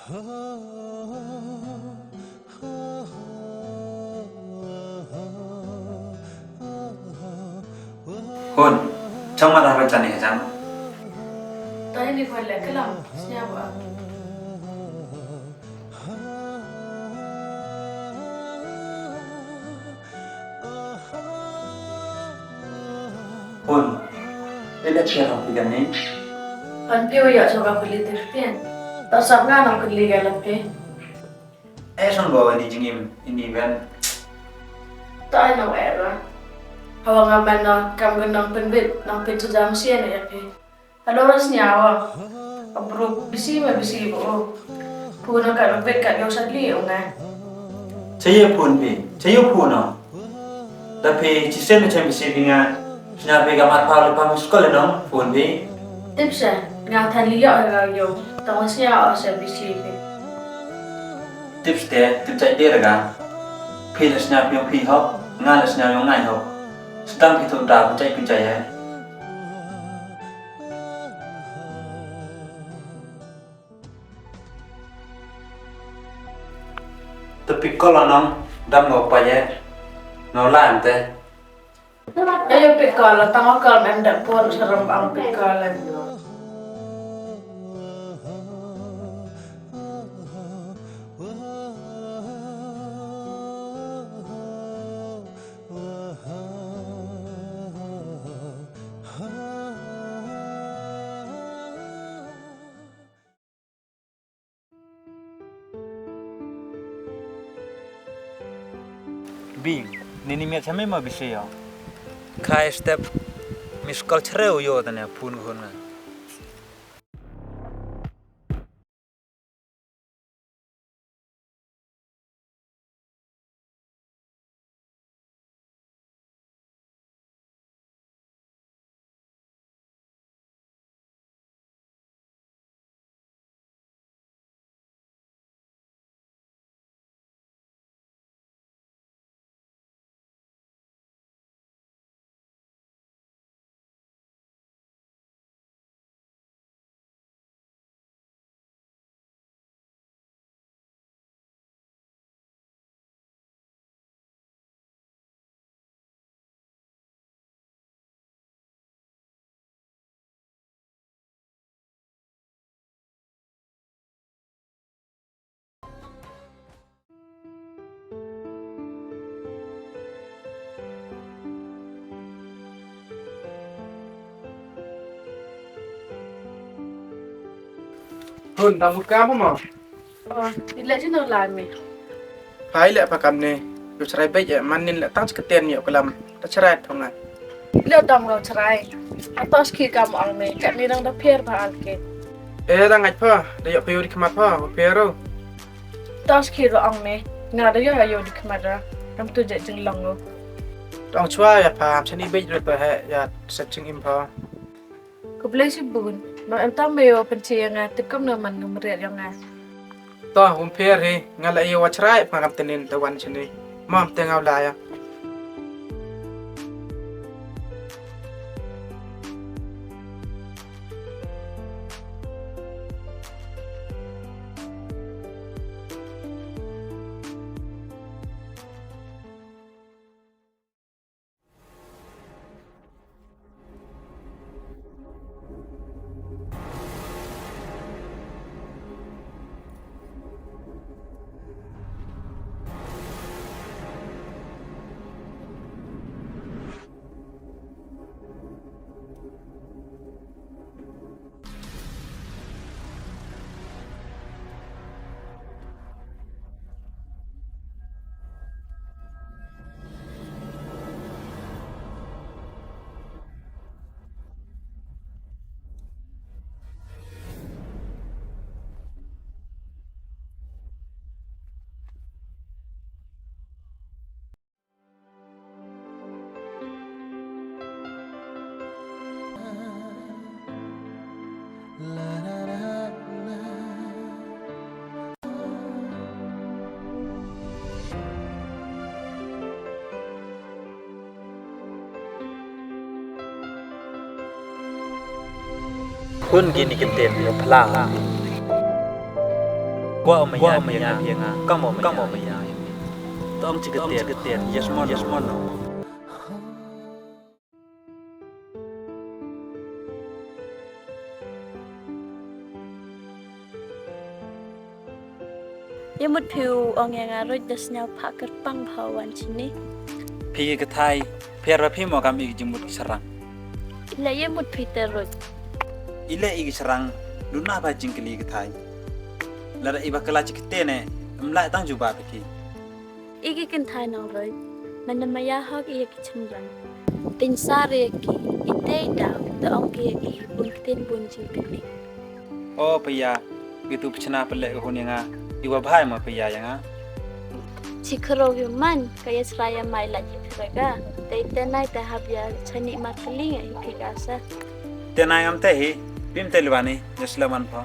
Hôn, trong mặt apa nih Jam? Tadi di balik kelam, siapa? Hôn, ini siapa yang ini? Kan piu ya coba beli terpian. Tak sabga nak beli galau pe. Son bawa ini jengim ini kan? Tak ada era. Hawa ngamen na kam gendang penbit, nang pin sejam sian ya pe. Ada orang senyawa. Abru bisi bo. Puna kat lebet kat jauh sadli onga. Saya pun pi, saya pun no. Tapi cisen macam bisi pinga, siapa yang mat pau lepas sekolah no, pun pi. Tipsa, ngatan liya ya yo. Tang sia asa bisi pe. Tips cak dia kan? Pi lah siapa yang pi hop, ngal siapa yang ngai hop. Sedang pi tu dah cak ya. Tapi kalau nong dam ngau pa ya, ngau lan te. Ayo pikal, tang akal mendak pun serem ang pikalan. Bing, nini miat sampai mau bisa ya. Kai step miskal cereu yo tanya pun guna. Hôn tao một cá mà Dilihat je nak lami. hai lẹ pa kam ne yo cerai baik ya manin lẹ tang seketian yo kelam ta cerai thong na Lihat dam kau cerai. Atas ki kamu ang me, kat ni dang dah pier ba alke. da ngai pa da yo peo di kemat pa pero Tas ki ro ang me, ngada yo ayo di kemara. Dam tu je jeng long lo. tong chua ya pa chani baik ro pa he ya setching im pa Kau beli si bun. No em tam meo penci yang tikam na man ngumriat yang to hum per he ngala yo wa cerai pa kam tenin ta wan chani mam te ngau la ya Pun gini kita phlang. Gua maya pianga, kamu maya. Tom ciketir, yes mono. Yamut piu ong yang aroi das nyau pakar pang pawan sini. Pi ke thai, piar pi mo kam igi jemut serang. Ila yamut pi terus. Ile igi serang, luna ba jingkeli ke thai. Lara iba kala cikite ne, mla tang juba piki. Igi kentai nong roi. Mana maya hok iya kicemran. Tin sare ki ite da da ong ki bun tin bun jingkeli. Oh piya, gitu pecena pelek hunenga. Iwa bahai ma piya yanga. Cikro man kaya seraya mai lagi kiraga. Taita nai ta habya chani matling ai pikasa. Tenayam tehi, bim telwani, jeslaman pa.